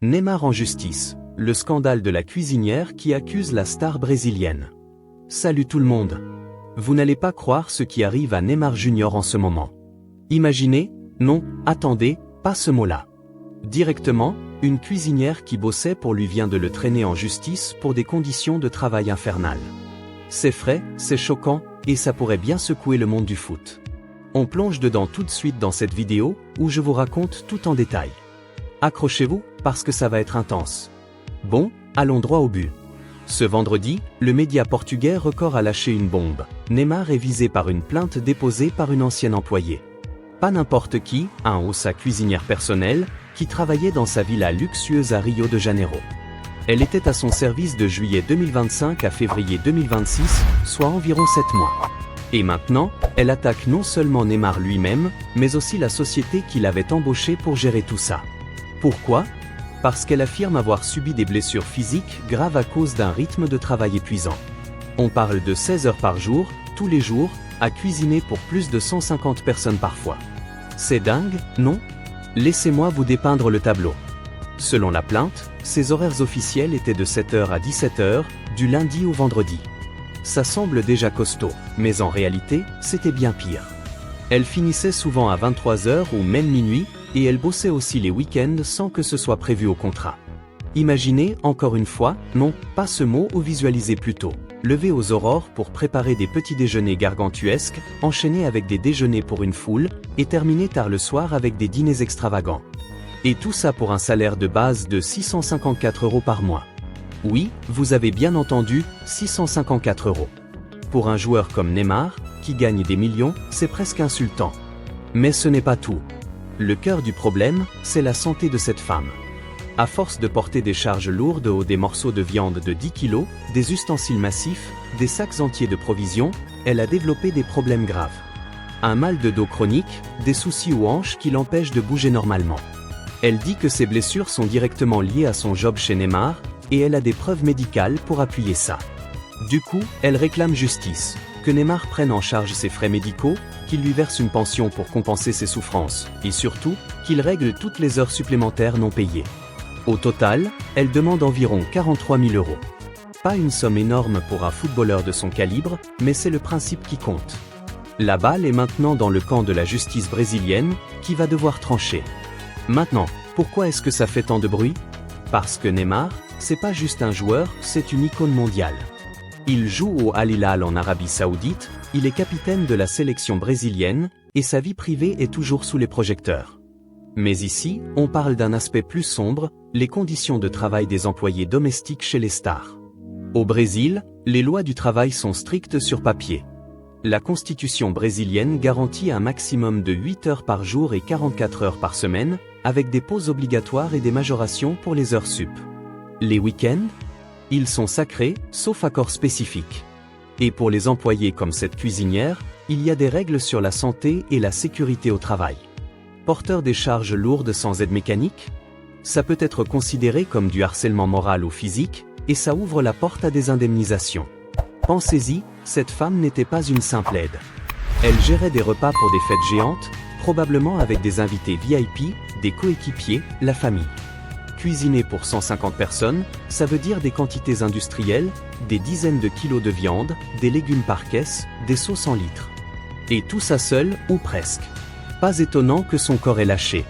Neymar en justice, le scandale de la cuisinière qui accuse la star brésilienne. Salut tout le monde. Vous n'allez pas croire ce qui arrive à Neymar Junior en ce moment. Imaginez, non, attendez, pas ce mot-là. Directement, une cuisinière qui bossait pour lui vient de le traîner en justice pour des conditions de travail infernales. C'est frais, c'est choquant, et ça pourrait bien secouer le monde du foot. On plonge dedans tout de suite dans cette vidéo, où je vous raconte tout en détail. Accrochez-vous, parce que ça va être intense. Bon, allons droit au but. Ce vendredi, le média portugais Record a lâché une bombe. Neymar est visé par une plainte déposée par une ancienne employée. Pas n'importe qui, sa cuisinière personnelle, qui travaillait dans sa villa luxueuse à Rio de Janeiro. Elle était à son service de juillet 2025 à février 2026, soit environ 7 mois. Et maintenant, elle attaque non seulement Neymar lui-même, mais aussi la société qui l'avait embauché pour gérer tout ça. Pourquoi ? Parce qu'elle affirme avoir subi des blessures physiques graves à cause d'un rythme de travail épuisant. On parle de 16 heures par jour, tous les jours, à cuisiner pour plus de 150 personnes parfois. C'est dingue, non ? Laissez-moi vous dépeindre le tableau. Selon la plainte, ses horaires officiels étaient de 7h à 17h, du lundi au vendredi. Ça semble déjà costaud, mais en réalité, c'était bien pire. Elle finissait souvent à 23h ou même minuit, et elle bossait aussi les week-ends sans que ce soit prévu au contrat. Imaginez, encore une fois, non, pas ce mot ou visualisez plutôt. Lever aux aurores pour préparer des petits déjeuners gargantuesques, enchaîner avec des déjeuners pour une foule, et terminer tard le soir avec des dîners extravagants. Et tout ça pour un salaire de base de 654 € par mois. Oui, vous avez bien entendu, 654 €. Pour un joueur comme Neymar, qui gagne des millions, c'est presque insultant. Mais ce n'est pas tout. Le cœur du problème, c'est la santé de cette femme. À force de porter des charges lourdes ou des morceaux de viande de 10 kg, des ustensiles massifs, des sacs entiers de provisions, elle a développé des problèmes graves. Un mal de dos chronique, des soucis aux hanches qui l'empêchent de bouger normalement. Elle dit que ses blessures sont directement liées à son job chez Neymar, et elle a des preuves médicales pour appuyer ça. Du coup, elle réclame justice, que Neymar prenne en charge ses frais médicaux, qu'il lui verse une pension pour compenser ses souffrances, et surtout, qu'il règle toutes les heures supplémentaires non payées. Au total, elle demande environ 43 000 €. Pas une somme énorme pour un footballeur de son calibre, mais c'est le principe qui compte. La balle est maintenant dans le camp de la justice brésilienne, qui va devoir trancher. Maintenant, pourquoi est-ce que ça fait tant de bruit ? Parce que Neymar, c'est pas juste un joueur, c'est une icône mondiale. Il joue au Al Hilal en Arabie Saoudite, il est capitaine de la sélection brésilienne, et sa vie privée est toujours sous les projecteurs. Mais ici, on parle d'un aspect plus sombre, les conditions de travail des employés domestiques chez les stars. Au Brésil, les lois du travail sont strictes sur papier. La constitution brésilienne garantit un maximum de 8 heures par jour et 44 heures par semaine, avec des pauses obligatoires et des majorations pour les heures sup. Les week-ends ? Ils sont sacrés, sauf accord spécifique. Et pour les employés comme cette cuisinière, il y a des règles sur la santé et la sécurité au travail. Porteur des charges lourdes sans aide mécanique ? Ça peut être considéré comme du harcèlement moral ou physique, et ça ouvre la porte à des indemnisations. Pensez-y, cette femme n'était pas une simple aide. Elle gérait des repas pour des fêtes géantes, probablement avec des invités VIP, des coéquipiers, la famille. Cuisiner pour 150 personnes, ça veut dire des quantités industrielles, des dizaines de kilos de viande, des légumes par caisse, des sauces en litres. Et tout ça seul, ou presque. Pas étonnant que son corps est lâché.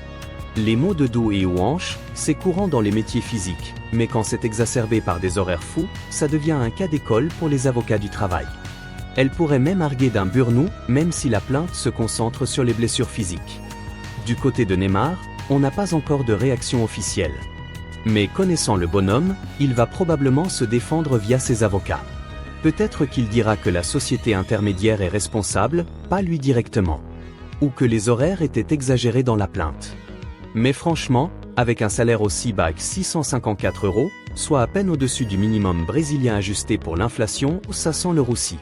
Les maux de dos et aux hanches, c'est courant dans les métiers physiques, mais quand c'est exacerbé par des horaires fous, ça devient un cas d'école pour les avocats du travail. Elle pourrait même arguer d'un burn-out, même si la plainte se concentre sur les blessures physiques. Du côté de Neymar, on n'a pas encore de réaction officielle. Mais connaissant le bonhomme, il va probablement se défendre via ses avocats. Peut-être qu'il dira que la société intermédiaire est responsable, pas lui directement. Ou que les horaires étaient exagérés dans la plainte. Mais franchement, avec un salaire aussi bas que 654 €, soit à peine au-dessus du minimum brésilien ajusté pour l'inflation, ça sent le roussi.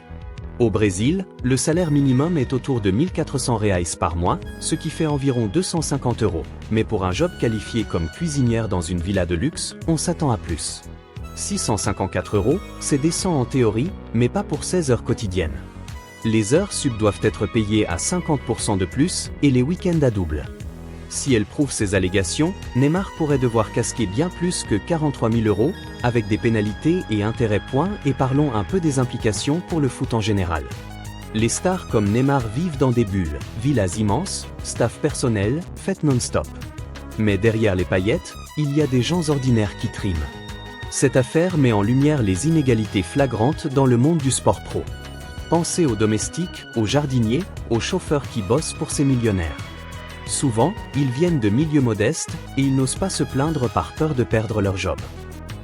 Au Brésil, le salaire minimum est autour de 1400 reais par mois, ce qui fait environ 250 €. Mais pour un job qualifié comme cuisinière dans une villa de luxe, on s'attend à plus. 654 €, c'est décent en théorie, mais pas pour 16 heures quotidiennes. Les heures sup doivent être payées à 50% de plus, et les week-ends à double. Si elle prouve ces allégations, Neymar pourrait devoir casquer bien plus que 43 000 €, avec des pénalités et intérêts points, et parlons un peu des implications pour le foot en général. Les stars comme Neymar vivent dans des bulles, villas immenses, staff personnel, fêtes non-stop. Mais derrière les paillettes, il y a des gens ordinaires qui triment. Cette affaire met en lumière les inégalités flagrantes dans le monde du sport pro. Pensez aux domestiques, aux jardiniers, aux chauffeurs qui bossent pour ces millionnaires. Souvent, ils viennent de milieux modestes et ils n'osent pas se plaindre par peur de perdre leur job.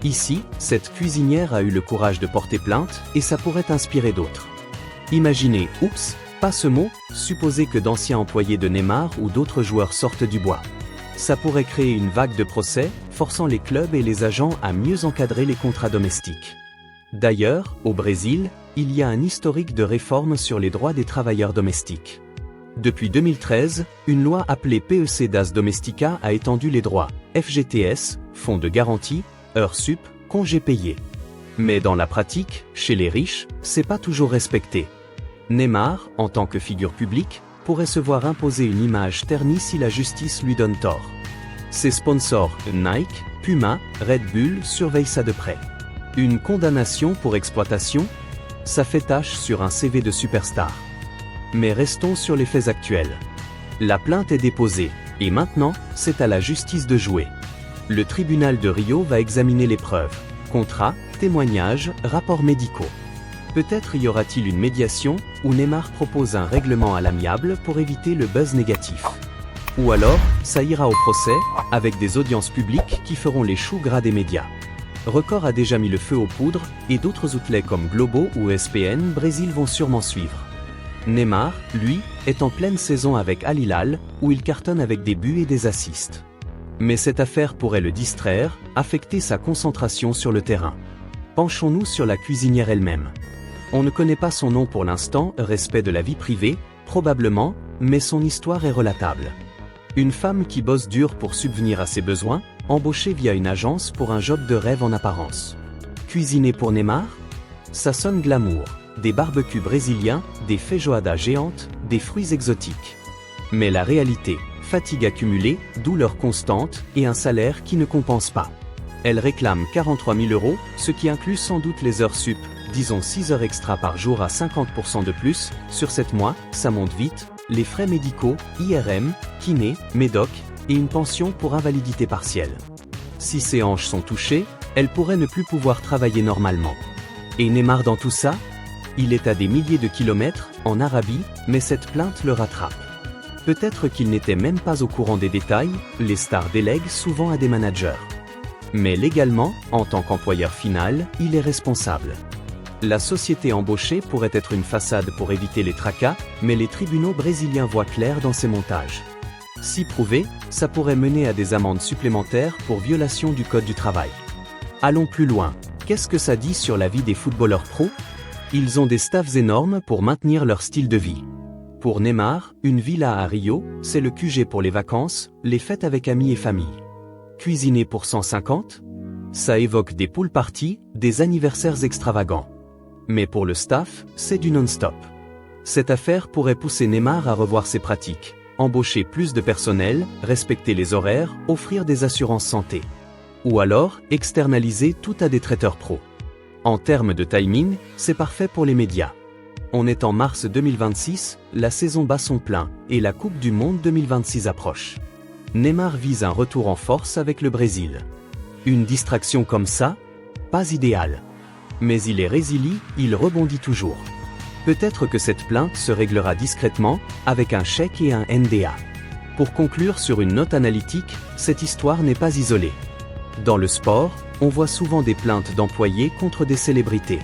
Ici, cette cuisinière a eu le courage de porter plainte et ça pourrait inspirer d'autres. Imaginez, oups, pas ce mot, supposez que d'anciens employés de Neymar ou d'autres joueurs sortent du bois. Ça pourrait créer une vague de procès, forçant les clubs et les agents à mieux encadrer les contrats domestiques. D'ailleurs, au Brésil, il y a un historique de réforme sur les droits des travailleurs domestiques. Depuis 2013, une loi appelée PEC das Domestica a étendu les droits, FGTS, fonds de garantie, heures sup, congés payés. Mais dans la pratique, chez les riches, c'est pas toujours respecté. Neymar, en tant que figure publique, pourrait se voir imposer une image ternie si la justice lui donne tort. Ses sponsors, Nike, Puma, Red Bull, surveillent ça de près. Une condamnation pour exploitation? Ça fait tache sur un CV de superstar. Mais restons sur les faits actuels. La plainte est déposée, et maintenant, c'est à la justice de jouer. Le tribunal de Rio va examiner les preuves, contrats, témoignages, rapports médicaux. Peut-être y aura-t-il une médiation, où Neymar propose un règlement à l'amiable pour éviter le buzz négatif. Ou alors, ça ira au procès, avec des audiences publiques qui feront les choux gras des médias. Record a déjà mis le feu aux poudres, et d'autres outlets comme Globo ou ESPN Brésil vont sûrement suivre. Neymar, lui, est en pleine saison avec Al Hilal, où il cartonne avec des buts et des assists. Mais cette affaire pourrait le distraire, affecter sa concentration sur le terrain. Penchons-nous sur la cuisinière elle-même. On ne connaît pas son nom pour l'instant, respect de la vie privée, probablement, mais son histoire est relatable. Une femme qui bosse dur pour subvenir à ses besoins, embauchée via une agence pour un job de rêve en apparence. Cuisiner pour Neymar? Ça sonne glamour. Des barbecues brésiliens, des feijoadas géantes, des fruits exotiques. Mais la réalité, fatigue accumulée, douleur constante et un salaire qui ne compense pas. Elle réclame 43 000 €, ce qui inclut sans doute les heures sup, disons 6 heures extra par jour à 50% de plus, sur 7 mois, ça monte vite, les frais médicaux, IRM, kiné, médoc, et une pension pour invalidité partielle. Si ses hanches sont touchées, elle pourrait ne plus pouvoir travailler normalement. Et Neymar dans tout ça? Il est à des milliers de kilomètres, en Arabie, mais cette plainte le rattrape. Peut-être qu'il n'était même pas au courant des détails, les stars délèguent souvent à des managers. Mais légalement, en tant qu'employeur final, il est responsable. La société embauchée pourrait être une façade pour éviter les tracas, mais les tribunaux brésiliens voient clair dans ces montages. Si prouvé, ça pourrait mener à des amendes supplémentaires pour violation du code du travail. Allons plus loin. Qu'est-ce que ça dit sur la vie des footballeurs pros? Ils ont des staffs énormes pour maintenir leur style de vie. Pour Neymar, une villa à Rio, c'est le QG pour les vacances, les fêtes avec amis et famille. Cuisiner pour 150? Ça évoque des pool parties, des anniversaires extravagants. Mais pour le staff, c'est du non-stop. Cette affaire pourrait pousser Neymar à revoir ses pratiques, embaucher plus de personnel, respecter les horaires, offrir des assurances santé. Ou alors, externaliser tout à des traiteurs pros. En termes de timing, c'est parfait pour les médias. On est en mars 2026, la saison bat son plein, et la Coupe du Monde 2026 approche. Neymar vise un retour en force avec le Brésil. Une distraction comme ça? Pas idéal. Mais il est résilient, il rebondit toujours. Peut-être que cette plainte se réglera discrètement, avec un chèque et un NDA. Pour conclure sur une note analytique, cette histoire n'est pas isolée. Dans le sport, on voit souvent des plaintes d'employés contre des célébrités.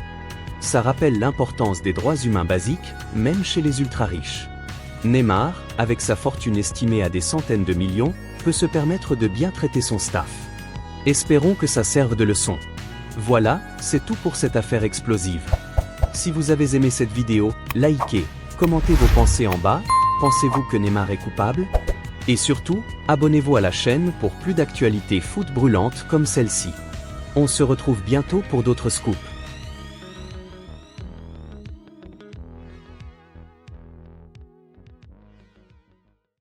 Ça rappelle l'importance des droits humains basiques, même chez les ultra-riches. Neymar, avec sa fortune estimée à des centaines de millions, peut se permettre de bien traiter son staff. Espérons que ça serve de leçon. Voilà, c'est tout pour cette affaire explosive. Si vous avez aimé cette vidéo, likez, commentez vos pensées en bas. Pensez-vous que Neymar est coupable? Et surtout, abonnez-vous à la chaîne pour plus d'actualités foot brûlantes comme celle-ci. On se retrouve bientôt pour d'autres scoops.